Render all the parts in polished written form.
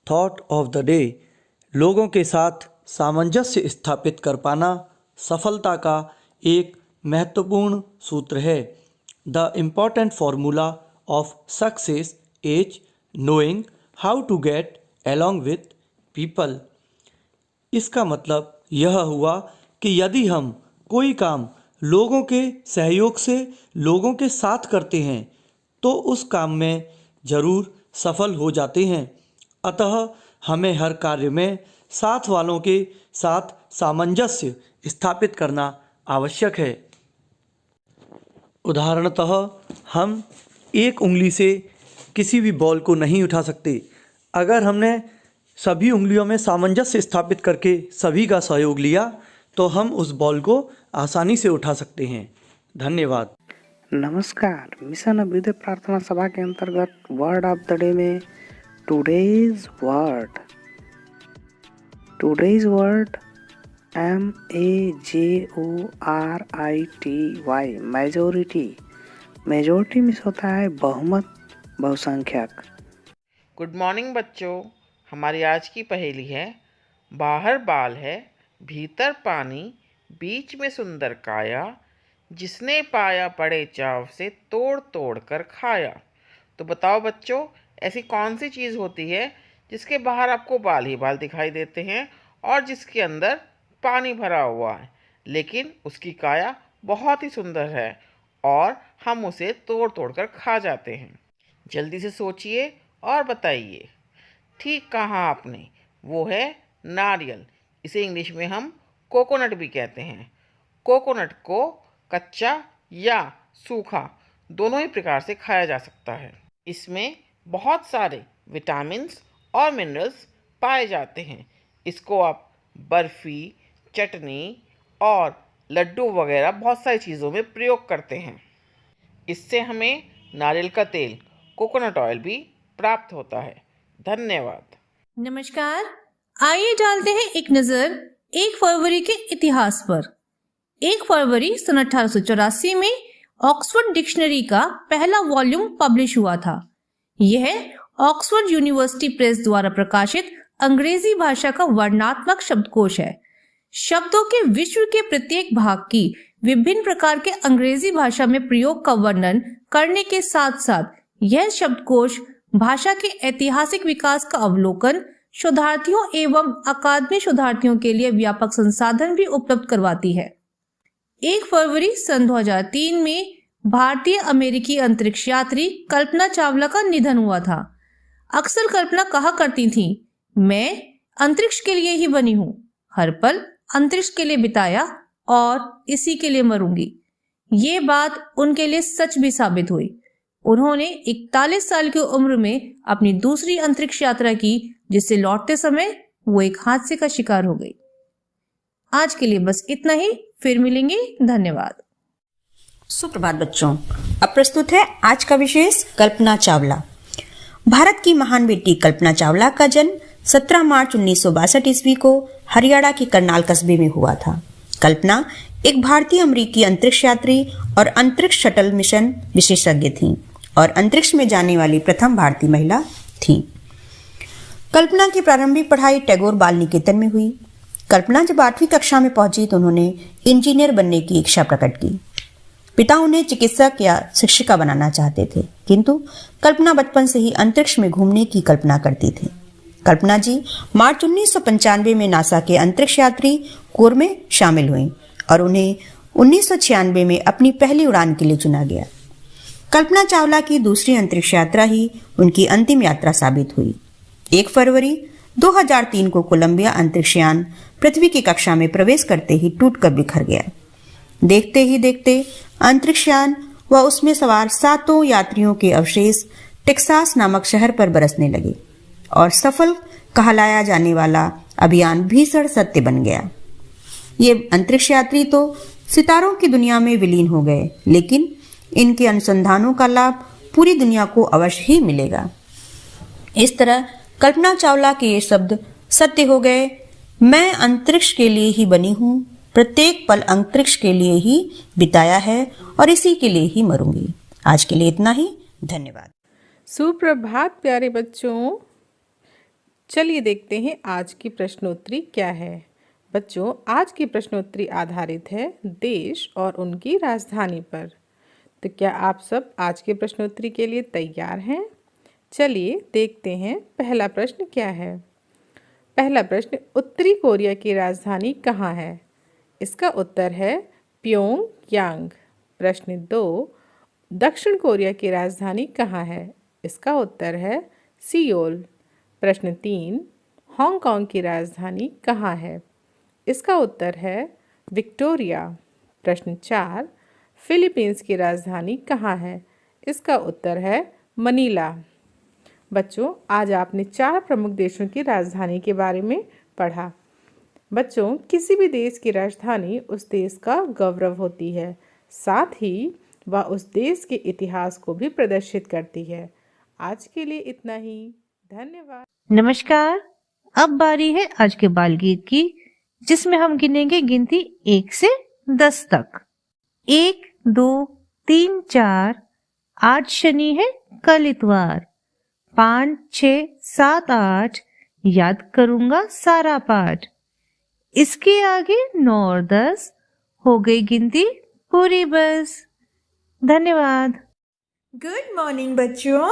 Thought of the day. लोगों के साथ सामंजस्य स्थापित कर पाना सफलता का एक महत्वपूर्ण सूत्र है। The important formula of success is knowing how to get along with people। इसका मतलब यह हुआ कि यदि हम कोई काम लोगों के सहयोग से लोगों के साथ करते हैं तो उस काम में ज़रूर सफल हो जाते हैं। अतः हमें हर कार्य में साथ वालों के साथ सामंजस्य स्थापित करना आवश्यक है। उदाहरणतः हम एक उंगली से किसी भी बॉल को नहीं उठा सकते। अगर हमने सभी उंगलियों में सामंजस्य स्थापित करके सभी का सहयोग लिया तो हम उस बॉल को आसानी से उठा सकते हैं। धन्यवाद। नमस्कार, मिशन अभ्युदय प्रार्थना सभा के अंतर्गत वर्ड ऑफ द डे में today's word MAJORITY। Majority miss होता है बहुमत, बहुसंख्यक। गुड मॉर्निंग बच्चों। हमारी आज की पहेली है, बाहर बाल है, भीतर पानी, बीच में सुंदर काया, जिसने पाया बड़े चाव से तोड़ तोड़ कर खाया। तो बताओ बच्चों, ऐसी कौन सी चीज़ होती है जिसके बाहर आपको बाल ही बाल दिखाई देते हैं और जिसके अंदर पानी भरा हुआ है, लेकिन उसकी काया बहुत ही सुंदर है और हम उसे तोड़ तोड़ कर खा जाते हैं। जल्दी से सोचिए और बताइए। ठीक कहा आपने, वो है नारियल। इसे इंग्लिश में हम कोकोनट भी कहते हैं। कोकोनट को कच्चा या सूखा दोनों ही प्रकार से खाया जा सकता है। इसमें बहुत सारे विटामिन्स और मिनरल्स पाए जाते हैं। इसको आप बर्फ़ी, चटनी और लड्डू वगैरह बहुत सारी चीज़ों में प्रयोग करते हैं। इससे हमें नारियल का तेल, कोकोनट ऑयल भी प्राप्त होता है। धन्यवाद। नमस्कार, आइए डालते हैं एक नज़र 1 फरवरी के इतिहास पर। 1 फरवरी सन 1884 में ऑक्सफोर्ड डिक्शनरी का पहला वॉल्यूम पब्लिश हुआ था। यह ऑक्सफोर्ड यूनिवर्सिटी प्रेस द्वारा प्रकाशित अंग्रेजी भाषा का वर्णनात्मक शब्दकोश है। शब्दों के विश्व के प्रत्येक भाग की विभिन्न प्रकार के अंग्रेजी भाषा में प्रयोग का वर्णन करने के साथ साथ यह शब्दकोश भाषा के ऐतिहासिक विकास का अवलोकन शोधार्थियों एवं अकादमी शोधार्थियों के लिए व्यापक संसाधन भी उपलब्ध करवाती है। 1 फरवरी सन 2003 में भारतीय अमेरिकी अंतरिक्ष यात्री कल्पना चावला का निधन हुआ था। अक्सर कल्पना कहा करती थी, मैं अंतरिक्ष के लिए ही बनी हूँ, हर पल अंतरिक्ष के लिए बिताया और इसी के लिए मरूंगी। ये बात उनके लिए सच भी साबित हुई। उन्होंने 41 साल की उम्र में अपनी दूसरी अंतरिक्ष यात्रा की, जिससे लौटते समय वो एक हादसे का शिकार हो गई। आज के लिए बस इतना ही, फिर मिलेंगे। धन्यवाद। सुप्रभात बच्चों, अब प्रस्तुत है आज का विशेष कल्पना चावला। भारत की महान बेटी कल्पना चावला का जन्म 17 मार्च 1962 ईस्वी को हरियाणा के करनाल कस्बे में हुआ था। कल्पना एक भारतीय अमेरिकी अंतरिक्ष यात्री और अंतरिक्ष शटल मिशन विशेषज्ञ थीं और अंतरिक्ष में जाने वाली प्रथम भारतीय महिला थीं। कल्पना की प्रारंभिक पढ़ाई टैगोर बाल निकेतन में हुई। कल्पना जब 8वीं कक्षा में पहुंची तो उन्होंने इंजीनियर बनने की इच्छा प्रकट की। पिता उन्हें चिकित्सक या शिक्षिका बनाना चाहते थे, किंतु कल्पना बचपन से ही अंतरिक्ष में घूमने की कल्पना करती थी। कल्पना जी मार्च 1995 में नासा के अंतरिक्ष यात्री कोर में शामिल हुई और उन्हें 1996 में अपनी पहली उड़ान के लिए चुना गया। कल्पना चावला की दूसरी अंतरिक्ष यात्रा ही उनकी अंतिम यात्रा साबित हुई। 1 फरवरी 2003 को कोलंबिया अंतरिक्ष यान पृथ्वी की कक्षा में प्रवेश करते ही टूटकर बिखर गया। देखते ही देखते अंतरिक्ष यान व उसमें सवार 7 यात्रियों के अवशेष टेक्सास नामक शहर पर बरसने लगे और सफल कहलाया जाने वाला अभियान भीषण सत्य बन गया। ये अंतरिक्ष यात्री तो सितारों की दुनिया में विलीन हो गए, लेकिन इनके अनुसंधानों का लाभ पूरी दुनिया को अवश्य ही मिलेगा। इस तरह कल्पना चावला के ये शब्द सत्य हो गए। मैं अंतरिक्ष के लिए ही बनी हूँ, प्रत्येक पल अंतरिक्ष के लिए ही बिताया है और इसी के लिए ही मरूंगी। आज के लिए इतना ही, धन्यवाद। सुप्रभात प्यारे बच्चों, चलिए देखते हैं आज की प्रश्नोत्तरी क्या है। बच्चों, आज की प्रश्नोत्तरी आधारित है देश और उनकी राजधानी पर। तो क्या आप सब आज के प्रश्नोत्तरी के लिए तैयार हैं? चलिए देखते हैं पहला प्रश्न क्या है। पहला प्रश्न, उत्तरी कोरिया की राजधानी कहाँ है? इसका उत्तर है प्योंगयांग। प्रश्न 2, दक्षिण कोरिया की राजधानी कहाँ है? इसका उत्तर है सियोल। प्रश्न 3, हांगकांग की राजधानी कहाँ है? इसका उत्तर है विक्टोरिया। प्रश्न 4, फिलीपींस की राजधानी कहाँ है? इसका उत्तर है मनीला। बच्चों, आज आपने 4 प्रमुख देशों की राजधानी के बारे में पढ़ा। बच्चों, किसी भी देश की राजधानी उस देश का गौरव होती है, साथ ही वह उस देश के इतिहास को भी प्रदर्शित करती है। आज के लिए इतना ही, धन्यवाद। नमस्कार, अब बारी है आज के बाल गीत की, जिसमें हम गिनेंगे गिनती 1 से 10 तक। 1, 2, 3, 4, आज शनि है, कल इतवार। 5, 6, 7, 8, याद करूंगा सारा पाठ। इसके आगे 9 और 10 हो गई गिनती पूरी बस। धन्यवाद। गुड मॉर्निंग बच्चों,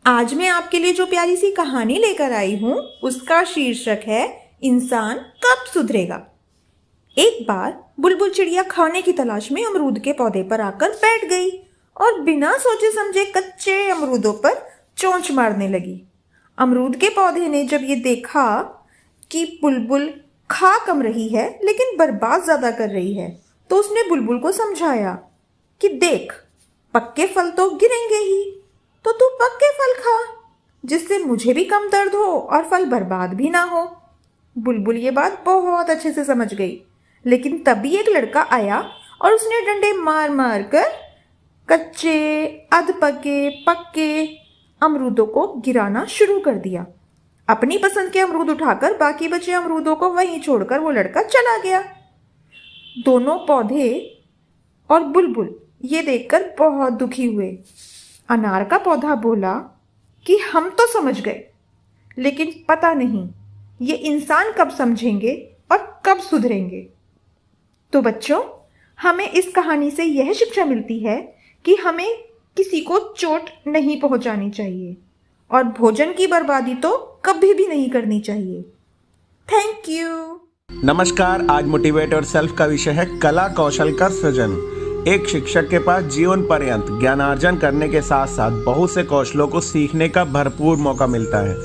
आज मैं आपके लिए जो प्यारी सी कहानी लेकर आई हूँ उसका शीर्षक है इंसान कब सुधरेगा। एक बार बुलबुल चिड़िया खाने की तलाश में अमरूद के पौधे पर आकर बैठ गई और बिना सोचे समझे कच्चे अमरूदों पर चोंच मारने लगी। अमरूद के पौधे ने जब ये देखा कि बुलबुल खा कम रही है लेकिन बर्बाद ज़्यादा कर रही है, तो उसने बुलबुल को समझाया कि देख, पक्के फल तो गिरेंगे ही, तो तू पक्के फल खा, जिससे मुझे भी कम दर्द हो और फल बर्बाद भी ना हो। बुलबुल ये बात बहुत अच्छे से समझ गई, लेकिन तभी एक लड़का आया और उसने डंडे मार मार कर कच्चे, अधपके, पक्के अमरूदों को गिराना शुरू कर दिया। अपनी पसंद के अमरूद उठाकर बाकी बचे अमरूदों को वहीं छोड़कर वो लड़का चला गया। दोनों पौधे और बुलबुल ये देखकर बहुत दुखी हुए। अनार का पौधा बोला कि हम तो समझ गए, लेकिन पता नहीं ये इंसान कब समझेंगे और कब सुधरेंगे। तो बच्चों, हमें इस कहानी से यह शिक्षा मिलती है कि हमें किसी को चोट नहीं पहुंचानी चाहिए और भोजन की बर्बादी तो कभी भी नहीं करनी चाहिए। Thank you. नमस्कार। आज मोटिवेट और सेल्फ का विषय है कला कौशल का सृजन। एक शिक्षक के पास जीवन पर्यंत ज्ञानार्जन करने के साथ साथ बहुत से कौशलों को सीखने का भरपूर मौका मिलता है।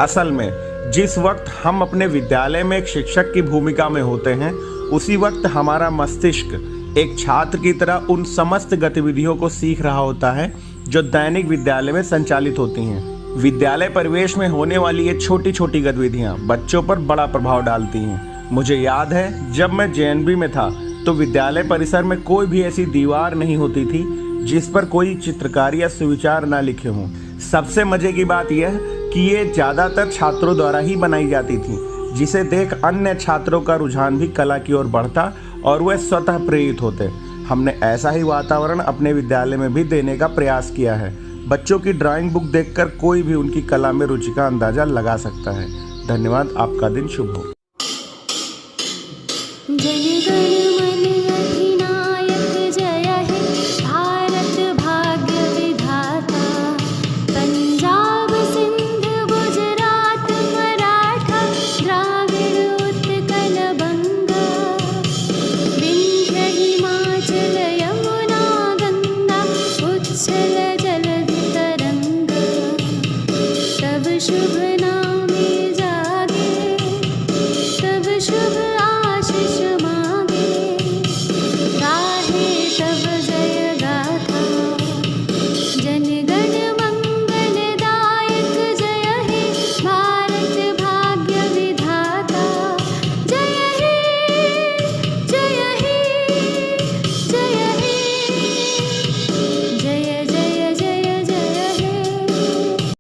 असल में जिस वक्त हम अपने विद्यालय में एक शिक्षक की भूमिका में होते हैं, उसी वक्त हमारा मस्तिष्क एक छात्र की तरह उन समस्त गतिविधियों को सीख रहा होता है जो दैनिक विद्यालय में संचालित होती हैं। विद्यालय परिवेश में होने वाली ये छोटी छोटी गतिविधियां बच्चों पर बड़ा प्रभाव डालती हैं। मुझे याद है, जब मैं जेएनबी में था तो विद्यालय परिसर में कोई भी ऐसी दीवार नहीं होती थी जिस पर कोई चित्रकारी या सुविचार ना लिखे हों। सबसे मजे की बात यह कि ये ज़्यादातर छात्रों द्वारा ही बनाई जाती थी, जिसे देख अन्य छात्रों का रुझान भी कला की ओर बढ़ता और वह स्वतः प्रेरित होते। हमने ऐसा ही वातावरण अपने विद्यालय में भी देने का प्रयास किया है। बच्चों की ड्राइंग बुक देखकर कोई भी उनकी कला में रुचि का अंदाजा लगा सकता है। धन्यवाद। आपका दिन शुभ हो। शुभ नामे जागे, तब शुभ